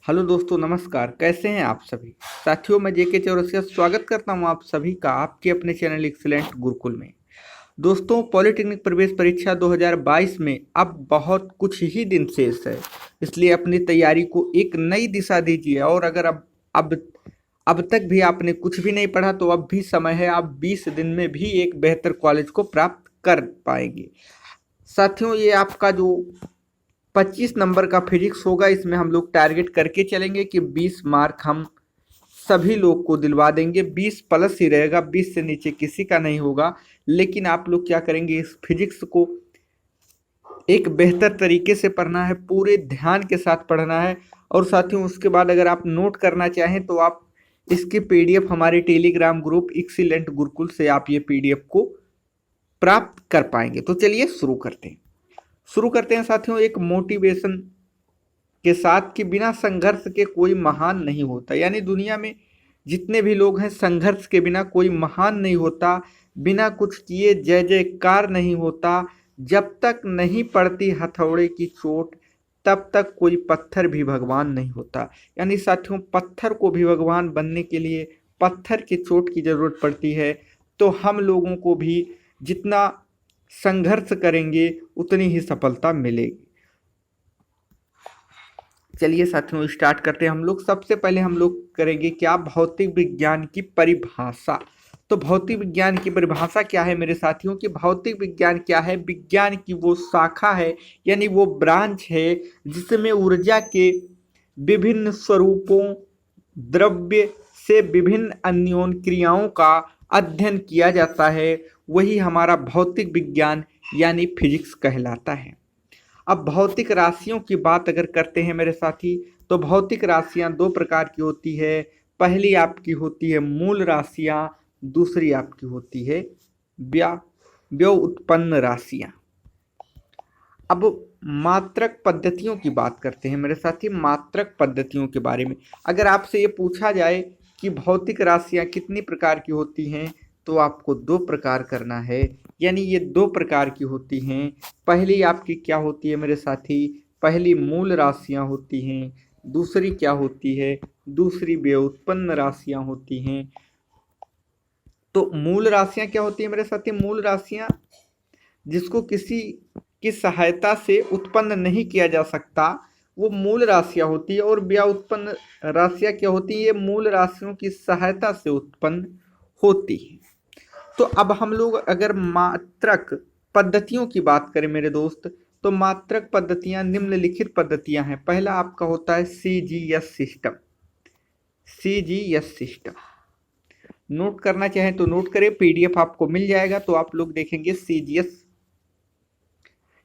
Hello दोस्तों, नमस्कार। कैसे हैं आप सभी साथियों? मैं जेके चौरसिया स्वागत करता हूं आप सभी का आपके अपने चैनल एक्सीलेंट गुरुकुल में। दोस्तों, पॉलिटेक्निक प्रवेश परीक्षा 2022 में अब बहुत कुछ ही दिन शेष है, इसलिए अपनी तैयारी को एक नई दिशा दीजिए। और अगर अब अब तक भी आपने कुछ भी नहीं पढ़ा तो अब भी समय है, आप 20 दिन में भी एक बेहतर कॉलेज को प्राप्त कर पाएंगे। साथियों, ये आपका जो 25 नंबर का फिजिक्स होगा, इसमें हम लोग टारगेट करके चलेंगे कि 20 मार्क हम सभी लोग को दिलवा देंगे। 20 प्लस ही रहेगा, 20 से नीचे किसी का नहीं होगा। लेकिन आप लोग क्या करेंगे, इस फिजिक्स को एक बेहतर तरीके से पढ़ना है, पूरे ध्यान के साथ पढ़ना है। और साथियों, उसके बाद अगर आप नोट करना चाहें तो आप इसकी पीडीएफ हमारे टेलीग्राम ग्रुप एक्सीलेंट गुरुकुल से आप ये पीडीएफ को प्राप्त कर पाएंगे। तो चलिए शुरू करते हैं साथियों, एक मोटिवेशन के साथ कि बिना संघर्ष के कोई महान नहीं होता। यानी दुनिया में जितने भी लोग हैं, संघर्ष के बिना कोई महान नहीं होता, बिना कुछ किए जय जयकार नहीं होता। जब तक नहीं पड़ती हथौड़े की चोट, तब तक कोई पत्थर भी भगवान नहीं होता। यानी साथियों, पत्थर को भी भगवान बनने के लिए पत्थर की चोट की जरूरत पड़ती है। तो हम लोगों को भी जितना संघर्ष करेंगे उतनी ही सफलता मिलेगी। चलिए साथियों, स्टार्ट करते हैं हम लोग। सबसे पहले हम लोग करेंगे क्या, भौतिक विज्ञान की परिभाषा। तो भौतिक विज्ञान की परिभाषा क्या है मेरे साथियों? कि भौतिक विज्ञान क्या है? विज्ञान की वो शाखा है, यानी वो ब्रांच है जिसमें ऊर्जा के विभिन्न स्वरूपों, द्रव्य से विभिन्न अन्योन क्रियाओं का अध्ययन किया जाता है। वही हमारा भौतिक विज्ञान यानी फिजिक्स कहलाता है। अब भौतिक राशियों की बात अगर करते हैं मेरे साथी, तो भौतिक राशियां दो प्रकार की होती है। पहली आपकी होती है मूल राशियां, दूसरी आपकी होती है व्युत्पन्न राशियां। अब मात्रक पद्धतियों की बात करते हैं मेरे साथी। मात्रक पद्धतियों के बारे में अगर आपसे ये पूछा जाए कि भौतिक राशियां कितनी प्रकार की होती हैं, तो आपको दो प्रकार करना है। यानी ये दो प्रकार की होती हैं। पहली आपकी क्या होती है मेरे साथी? पहली मूल राशियां होती हैं। दूसरी क्या होती है? दूसरी व्युत्पन्न राशियां होती हैं। तो मूल राशियां क्या होती है मेरे साथी? मूल राशियां जिसको किसी की सहायता से उत्पन्न नहीं किया जा सकता, वो मूल राशियां होती है। और व्युत्पन्न राशियां क्या होती है? ये मूल राशियों की सहायता से उत्पन्न होती है। तो अब हम लोग अगर मात्रक पद्धतियों की बात करें मेरे दोस्त, तो मात्रक पद्धतियां निम्नलिखित पद्धतियां हैं। पहला आपका होता है CGS system. CGS system note करना चाहें तो नोट करें, पीडीएफ आपको मिल जाएगा। तो आप लोग देखेंगे सीजीएस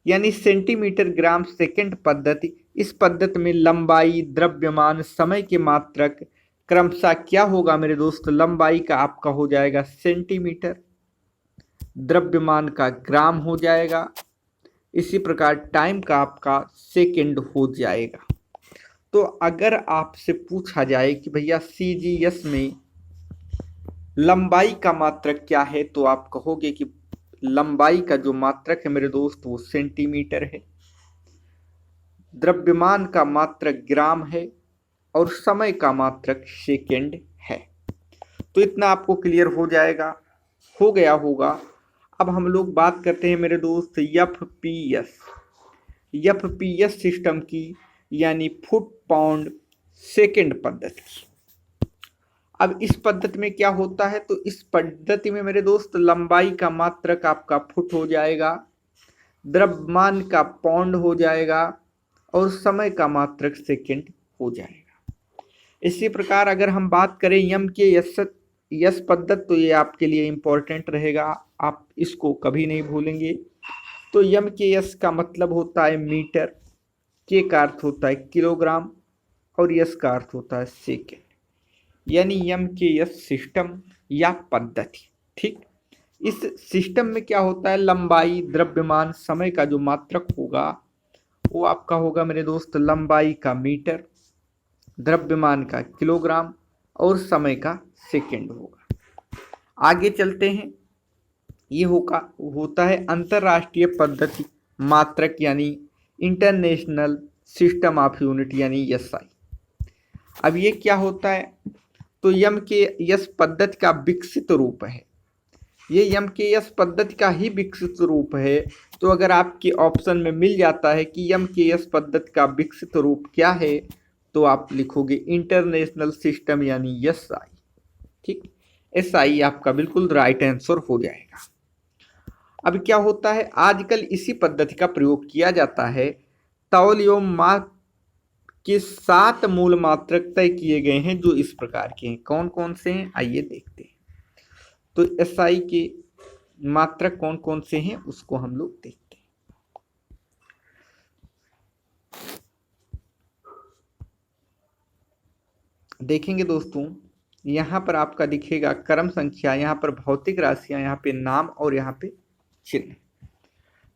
यानी सेंटीमीटर ग्राम सेकंड पद्धति। इस पद्धति में लंबाई, द्रव्यमान, समय के मात्रक क्रमशः क्या होगा मेरे दोस्त? लंबाई का आपका हो जाएगा सेंटीमीटर, द्रव्यमान का ग्राम हो जाएगा, इसी प्रकार टाइम का आपका सेकंड हो जाएगा। तो अगर आपसे पूछा जाए कि भैया सीजीएस में लंबाई का मात्रक क्या है, तो आप कहोगे कि लंबाई का जो मात्रक है मेरे दोस्त वो सेंटीमीटर है, द्रव्यमान का मात्रक ग्राम है और समय का मात्रक सेकंड है। तो इतना आपको क्लियर हो गया होगा। अब हम लोग बात करते हैं मेरे दोस्त एफपीएस सिस्टम की, यानी फुट पाउंड सेकंड पद्धति। अब इस पद्धति में क्या होता है? तो इस पद्धति में मेरे दोस्त लंबाई का मात्रक आपका फुट हो जाएगा, द्रव्यमान का पाउंड हो जाएगा और समय का मात्रक सेकंड हो जाएगा। इसी प्रकार अगर हम बात करें यम के यस पद्धति, तो ये आपके लिए इंपॉर्टेंट रहेगा, आप इसको कभी नहीं भूलेंगे। तो यम के यस का मतलब होता है मीटर, के का अर्थ होता है किलोग्राम और यस का अर्थ होता है सेकेंड। यानी यम के यस सिस्टम या पद्धति। ठीक, इस सिस्टम में क्या होता है? लंबाई, द्रव्यमान, समय का जो मात्रक होगा वो आपका होगा मेरे दोस्त लंबाई का मीटर, द्रव्यमान का किलोग्राम और समय का सेकंड होगा। आगे चलते हैं। ये होता है अंतरराष्ट्रीय पद्धति मात्रक, यानी इंटरनेशनल सिस्टम ऑफ यूनिट, यानी एसआई। अब ये क्या होता है, तो यम के यस पद्धति का विकसित रूप है, ये यम के यस पद्धति का ही विकसित रूप है। तो अगर आपके ऑप्शन में मिल जाता है कि यम के यस पद्धति का विकसित रूप क्या है, तो आप लिखोगे इंटरनेशनल सिस्टम यानी एस आई। ठीक, एस आई आपका बिल्कुल राइट आंसर हो जाएगा। अब क्या होता है, आजकल इसी पद्धति का प्रयोग किया जाता है। तौल एवं माप के 7 मूल मात्रक तय किए गए हैं जो इस प्रकार के हैं। कौन कौन से हैं, आइए देखते हैं। तो एसआई के मात्रक कौन कौन से हैं उसको हम लोग देखते हैं। देखेंगे दोस्तों, यहाँ पर आपका दिखेगा क्रम संख्या, यहाँ पर भौतिक राशियां, यहाँ पे नाम और यहाँ पे चिन्ह।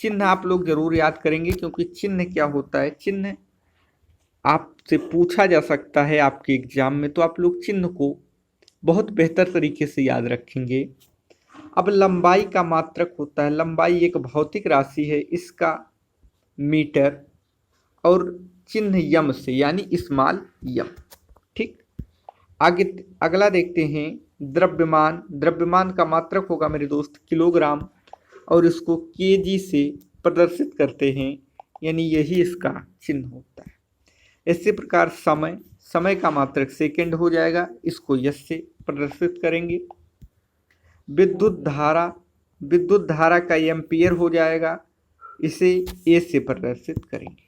चिन्ह आप लोग जरूर याद करेंगे, क्योंकि चिन्ह क्या होता है, चिन्ह आपसे पूछा जा सकता है आपके एग्जाम में, तो आप लोग चिन्ह को बहुत बेहतर तरीके से याद रखेंगे। अब लंबाई का मात्रक होता है, लंबाई एक भौतिक राशि है, इसका मीटर और चिन्ह यम से यानी स्मॉल यम। ठीक, आगे अगला देखते हैं द्रव्यमान। द्रव्यमान का मात्रक होगा मेरे दोस्त किलोग्राम, और इसको केजी से प्रदर्शित करते हैं, यानी यही इसका चिन्ह होता है। इसी प्रकार समय, समय का मात्रक सेकंड हो जाएगा, इसको यस से प्रदर्शित करेंगे। विद्युत धारा, विद्युत धारा का एम्पियर हो जाएगा, इसे ए से प्रदर्शित करेंगे।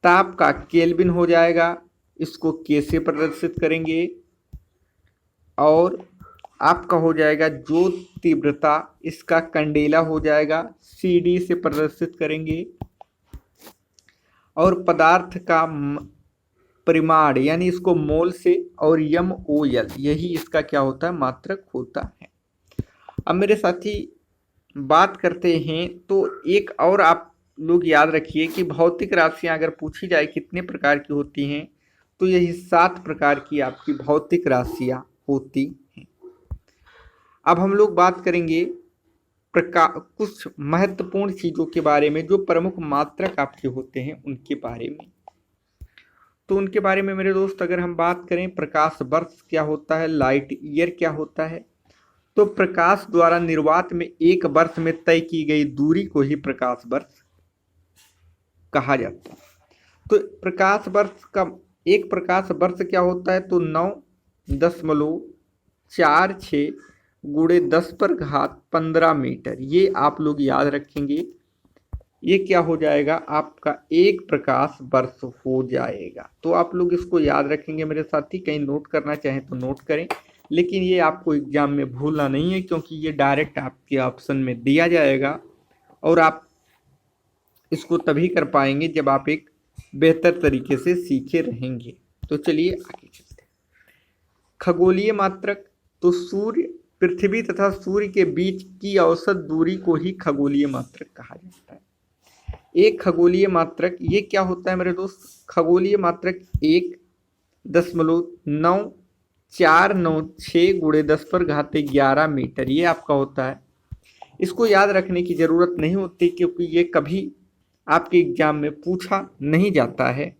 ताप का केल्विन हो जाएगा, इसको के से प्रदर्शित करेंगे। और आपका हो जाएगा जो तीव्रता, इसका कंडेला हो जाएगा, सी डी से प्रदर्शित करेंगे। और पदार्थ का परिमाण यानी इसको मोल से, और यम ओ एल यही इसका क्या होता है, मात्रक होता है। अब मेरे साथी बात करते हैं, तो एक और आप लोग याद रखिए कि भौतिक राशियां अगर पूछी जाए कितने प्रकार की होती हैं, तो यही 7 प्रकार की आपकी भौतिक राशियां होती हैं। अब हम लोग बात करेंगे कुछ महत्वपूर्ण चीज़ों के बारे में, जो प्रमुख मात्रक आपके होते हैं उनके बारे में। तो उनके बारे में मेरे दोस्त अगर हम बात करें, प्रकाश वर्ष क्या होता है, लाइट ईयर क्या होता है, तो प्रकाश द्वारा निर्वात में एक वर्ष में तय की गई दूरी को ही प्रकाश वर्ष कहा जाता है। तो प्रकाश वर्ष का एक प्रकाश वर्ष क्या होता है, तो 9.46 गुणे 10⁻15 मीटर, ये आप लोग याद रखेंगे। ये क्या हो जाएगा, आपका एक प्रकाश वर्ष हो जाएगा। तो आप लोग इसको याद रखेंगे मेरे साथी, कहीं नोट करना चाहें तो नोट करें, लेकिन ये आपको एग्जाम में भूलना नहीं है, क्योंकि ये डायरेक्ट आपके ऑप्शन में दिया जाएगा, और आप इसको तभी कर पाएंगे जब आप एक बेहतर तरीके से सीखे रहेंगे। तो चलिए आगे चलते हैं। खगोलीय मात्रक, तो सूर्य, पृथ्वी तथा सूर्य के बीच की औसत दूरी को ही खगोलीय मात्रक कहा जाता है। एक खगोलीय मात्रक ये क्या होता है मेरे दोस्त, खगोलीय मात्रक 1.9496 गुणे 10⁻11 मीटर, ये आपका होता है। इसको याद रखने की ज़रूरत नहीं होती, क्योंकि ये कभी आपके एग्जाम में पूछा नहीं जाता है,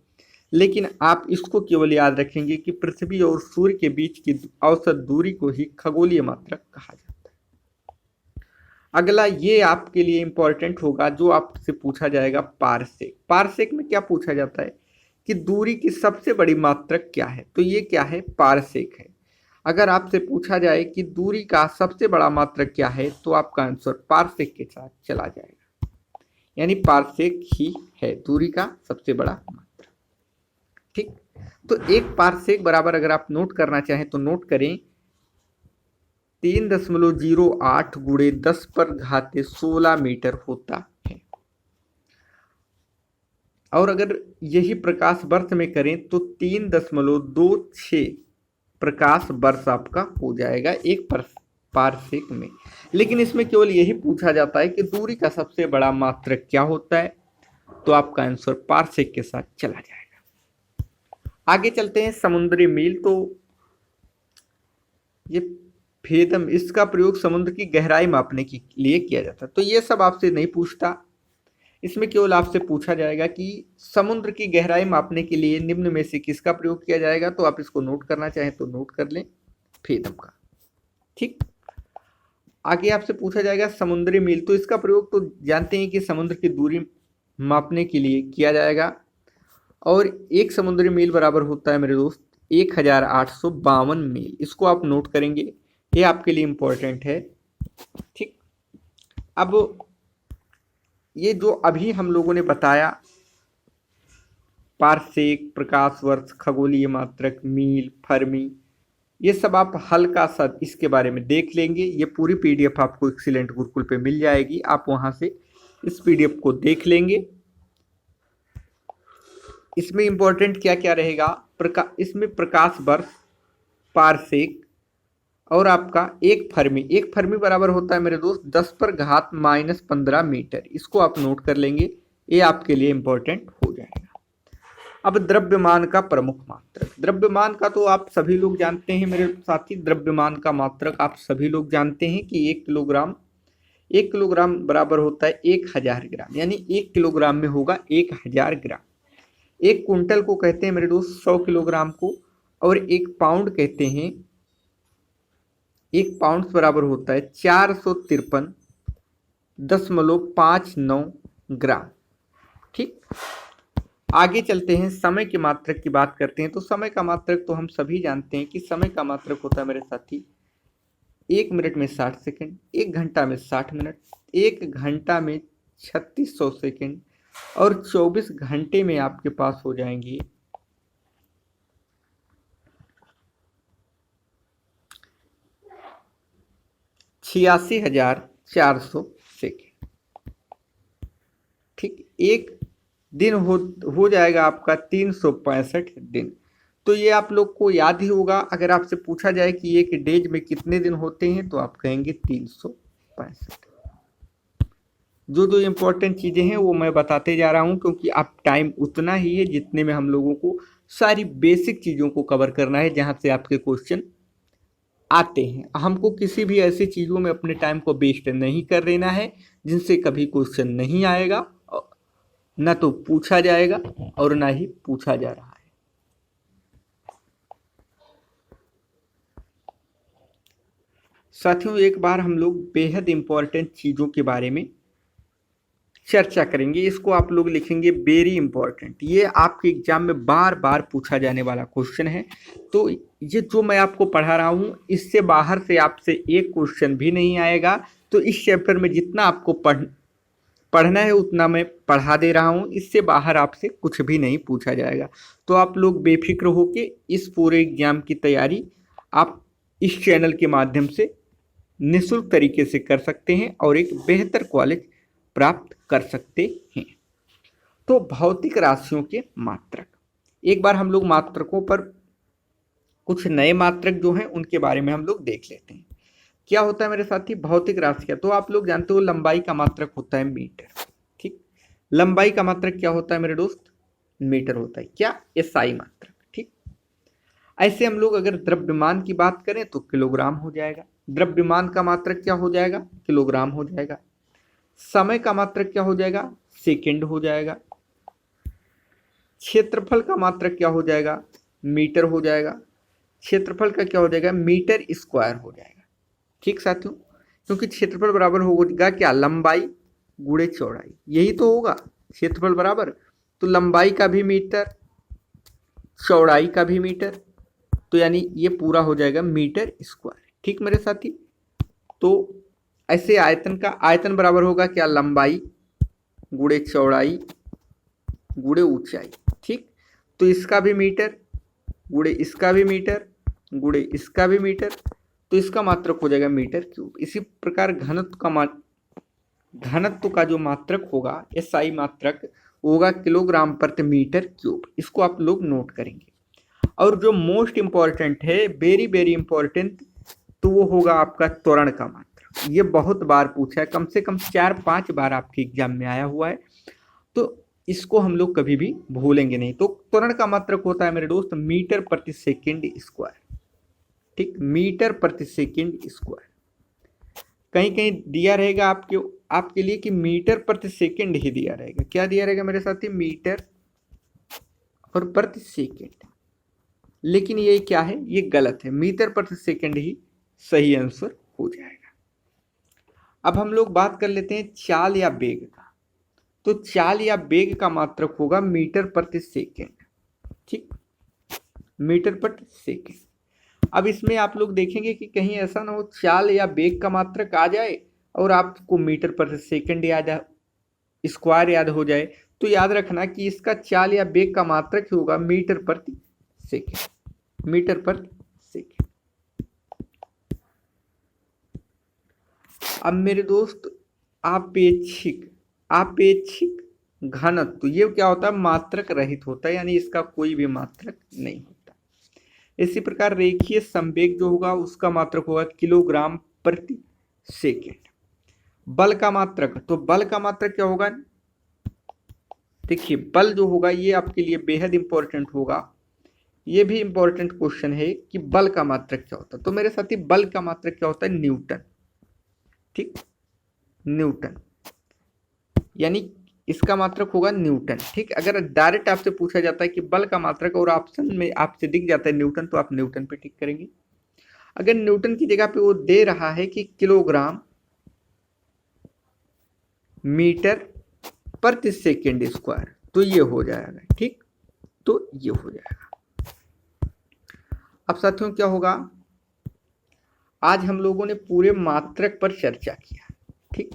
लेकिन आप इसको केवल याद रखेंगे कि पृथ्वी और सूर्य के बीच की औसत दूरी को ही खगोलीय मात्रक कहा जाता है। अगला ये आपके लिए इंपॉर्टेंट होगा, जो आपसे पूछा जाएगा पारसेक। पारसेक में क्या पूछा जाता है कि दूरी की सबसे बड़ी मात्रक क्या है, तो ये क्या है, पारसेक है। अगर आपसे पूछा जाए कि दूरी का सबसे बड़ा मात्रक क्या है, तो आपका आंसर पारसेक के साथ चला जाएगा, यानी पारसेक ही है दूरी का सबसे बड़ा मात्रक। ठीक, तो एक पारसेक बराबर अगर आप नोट करना चाहें तो नोट करें 3.08 गुणे 10⁻16 मीटर होता है। और अगर यही प्रकाश वर्ष में करें तो 3.26 प्रकाश वर्ष आपका हो जाएगा एक पारसेक में। लेकिन इसमें केवल यही पूछा जाता है कि दूरी का सबसे बड़ा मात्रक क्या होता है, तो आपका आंसर पारसेक के साथ चला जाएगा। आगे चलते हैं, समुद्री मील। तो ये फेदम, इसका प्रयोग समुद्र की गहराई मापने के लिए किया जाता है। तो ये सब आपसे नहीं पूछता, इसमें केवल आपसे पूछा जाएगा कि समुद्र की गहराई मापने के लिए निम्न में से किसका प्रयोग किया जाएगा, तो आप इसको नोट करना चाहें तो नोट कर लें, फेदम का। ठीक, आगे आपसे पूछा जाएगा समुद्री मील, तो इसका प्रयोग तो जानते हैं कि समुद्र की दूरी मापने के लिए किया जाएगा, और एक समुद्री मील बराबर होता है मेरे दोस्त 1852 मील। इसको आप नोट करेंगे, ये आपके लिए इंपॉर्टेंट है। ठीक, अब ये जो अभी हम लोगों ने बताया, पारसेक, प्रकाश वर्ष, खगोलीय मात्रक, मील, फर्मी, ये सब आप हल्का सा इसके बारे में देख लेंगे। ये पूरी पीडीएफ आपको एक्सीलेंट गुरुकुल पे मिल जाएगी, आप वहां से इस पीडीएफ को देख लेंगे। इसमें इंपॉर्टेंट क्या क्या रहेगा, इसमें प्रकाश वर्ष, पारसेक और आपका एक फर्मी बराबर होता है मेरे दोस्त 10⁻⁻15 मीटर। इसको आप नोट कर लेंगे, ये आपके लिए इंपॉर्टेंट हो जाएगा। अब द्रव्यमान का प्रमुख मात्रक, द्रव्यमान का तो आप सभी लोग जानते हैं मेरे साथी। द्रव्यमान का मात्रक आप सभी लोग जानते हैं कि 1 किलोग्राम बराबर होता है 1000 ग्राम, यानी 1 किलोग्राम में होगा 1000 ग्राम। 1 कुंटल को कहते हैं मेरे दोस्त 100 किलोग्राम को, और 1 पाउंड कहते हैं, 1 पाउंड बराबर होता है 453.59 ग्राम। ठीक, आगे चलते हैं, समय के मात्रक की बात करते हैं। तो समय का मात्रक तो हम सभी जानते हैं कि समय का मात्रक होता है मेरे साथी 1 मिनट में 60 सेकंड, 1 घंटा में 60 मिनट, 1 घंटा में 3600 सेकंड, और 24 घंटे में आपके पास हो जाएंगे 86,400 सेकेंड। ठीक, एक दिन हो जाएगा आपका 365 दिन। तो ये आप लोग को याद ही होगा, अगर आपसे पूछा जाए कि एक डेज में कितने दिन होते हैं तो आप कहेंगे 365। जो इम्पोर्टेंट चीज़ें हैं वो मैं बताते जा रहा हूँ, क्योंकि अब टाइम उतना ही है जितने में हम लोगों को सारी बेसिक चीज़ों को कवर करना है जहाँ से आपके क्वेश्चन आते हैं। हमको किसी भी ऐसी चीज़ों में अपने टाइम को वेस्ट नहीं कर देना है जिनसे कभी क्वेश्चन नहीं आएगा, ना तो पूछा जाएगा और ना ही पूछा जा रहा है। साथियों, एक बार हम लोग बेहद इंपॉर्टेंट चीज़ों के बारे में चर्चा करेंगे। इसको आप लोग लिखेंगे वेरी इंपॉर्टेंट। ये आपके एग्जाम में बार बार पूछा जाने वाला क्वेश्चन है। तो ये जो मैं आपको पढ़ा रहा हूँ, इससे बाहर से आपसे एक क्वेश्चन भी नहीं आएगा। तो इस चैप्टर में जितना आपको पढ़ना है उतना मैं पढ़ा दे रहा हूँ, इससे बाहर आपसे कुछ भी नहीं पूछा जाएगा। तो आप लोग बेफिक्र होके इस पूरे एग्जाम की तैयारी आप इस चैनल के माध्यम से निःशुल्क तरीके से कर सकते हैं और एक बेहतर कॉलेज प्राप्त कर सकते हैं। तो भौतिक राशियों के मात्रक, एक बार हम लोग मात्रकों पर कुछ नए मात्रक जो हैं उनके बारे में हम लोग देख लेते हैं। क्या होता है मेरे साथी भौतिक राशि का, तो आप लोग जानते हो लंबाई का मात्रक होता है मीटर। ठीक, लंबाई का मात्रक क्या होता है मेरे दोस्त, मीटर होता है। क्या, एसआई मात्रक। ठीक, ऐसे हम लोग अगर द्रव्यमान की बात करें तो किलोग्राम हो जाएगा। द्रव्यमान का मात्रक क्या हो जाएगा, किलोग्राम हो जाएगा। समय का मात्रक क्या हो जाएगा, सेकंड हो जाएगा। क्षेत्रफल का मात्रक क्या हो जाएगा, मीटर हो जाएगा। क्षेत्रफल का क्या हो जाएगा, मीटर स्क्वायर हो जाएगा। ठीक साथियों, क्योंकि क्षेत्रफल बराबर होगा क्या, लंबाई गुणे चौड़ाई, यही तो होगा क्षेत्रफल बराबर। तो लंबाई का भी मीटर, चौड़ाई का भी मीटर, तो यानी ये पूरा हो जाएगा मीटर स्क्वायर। ठीक मेरे साथी, तो ऐसे आयतन का आयतन बराबर होगा क्या, लंबाई गुणे चौड़ाई गुणे ऊंचाई। ठीक, तो इसका भी मीटर गुणे इसका भी मीटर गुणे इसका भी मीटर, तो इसका मात्रक हो जाएगा मीटर क्यूब। इसी प्रकार घनत्व का जो मात्रक होगा, एसआई मात्रक होगा किलोग्राम प्रति मीटर क्यूब। इसको आप लोग नोट करेंगे। और जो मोस्ट इंपॉर्टेंट है, वेरी वेरी इंपॉर्टेंट, तो वो होगा आपका त्वरण का मात्रक। ये बहुत बार पूछा है, कम से कम 4-5 बार आपके एग्जाम में आया हुआ है, तो इसको हम लोग कभी भी भूलेंगे नहीं। तो त्वरण का मात्रक होता है मेरे दोस्त मीटर प्रति सेकंड स्क्वायर। ठीक, मीटर प्रति सेकंड स्क्वायर। कहीं कहीं दिया रहेगा आपके लिए कि मीटर प्रति सेकंड ही दिया रहेगा। क्या दिया रहेगा मेरे साथी? मीटर और प्रति सेकंड। लेकिन ये क्या है? ये गलत है, मीटर प्रति सेकंड ही सही आंसर हो जाएगा। अब हम लोग बात कर लेते हैं चाल या वेग का। तो चाल या वेग का मात्रक होगा मीटर प्रति सेकंड। ठीक, मीटर प्रति सेकंड। अब इसमें आप लोग देखेंगे कि कहीं ऐसा ना हो चाल या वेग का मात्रक आ जाए और आपको मीटर प्रति सेकंड याद स्क्वायर याद हो जाए। तो याद रखना कि इसका चाल या वेग का मात्रक ही होगा मीटर प्रति सेकंड, मीटर प्रति सेकंड। अब मेरे दोस्त आपेक्षिक घनत्व, ये क्या होता है? मात्रक रहित होता है, यानी इसका कोई भी मात्रक नहीं होता। इसी प्रकार रेखीय संवेग जो होगा उसका मात्रक होगा किलोग्राम प्रति सेकंड। बल का मात्रक, तो बल का मात्रक क्या होगा? देखिए बल जो होगा ये आपके लिए बेहद इंपॉर्टेंट होगा। ये भी इंपॉर्टेंट क्वेश्चन है कि बल का मात्रक क्या होता है। तो मेरे साथी बल का मात्रक क्या होता है? न्यूटन। ठीक, न्यूटन, यानी इसका मात्रक होगा न्यूटन। ठीक, अगर डायरेक्ट आपसे पूछा जाता है कि बल का मात्रक और ऑप्शन में आपसे दिख जाता है न्यूटन, तो आप न्यूटन पे टिक करेंगे। अगर न्यूटन की जगह पे वो दे रहा है कि किलोग्राम मीटर प्रति सेकंड स्क्वायर, तो ये हो जाएगा। ठीक, तो ये हो जाएगा। अब साथियों क्या होगा? आज हम लोगों ने पूरे मात्रक पर चर्चा किया। ठीक,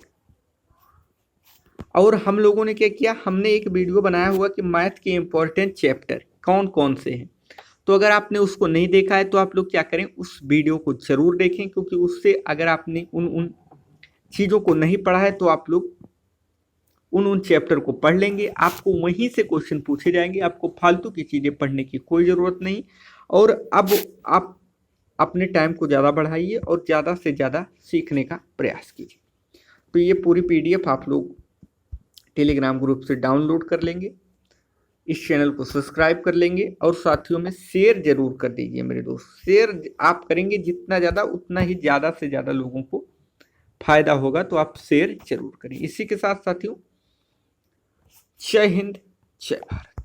और हम लोगों ने क्या किया? हमने एक वीडियो बनाया हुआ कि मैथ के इंपॉर्टेंट चैप्टर कौन कौन से हैं। तो अगर आपने उसको नहीं देखा है तो आप लोग क्या करें, उस वीडियो को जरूर देखें, क्योंकि उससे अगर आपने उन चीज़ों को नहीं पढ़ा है तो आप लोग उन चैप्टर को पढ़ लेंगे। आपको वहीं से क्वेश्चन पूछे जाएंगे, आपको फालतू की चीज़ें पढ़ने की कोई ज़रूरत नहीं। और अब आप अपने टाइम को ज़्यादा बढ़ाइए और ज़्यादा से ज़्यादा सीखने का प्रयास कीजिए। तो ये पूरी PDF आप लोग टेलीग्राम ग्रुप से डाउनलोड कर लेंगे, इस चैनल को सब्सक्राइब कर लेंगे और साथियों में शेयर जरूर कर दीजिए मेरे दोस्त। शेयर आप करेंगे जितना ज़्यादा, उतना ही ज़्यादा से ज़्यादा लोगों को फायदा होगा। तो आप शेयर जरूर करें। इसी के साथ साथियों, जय हिंद, जय भारत।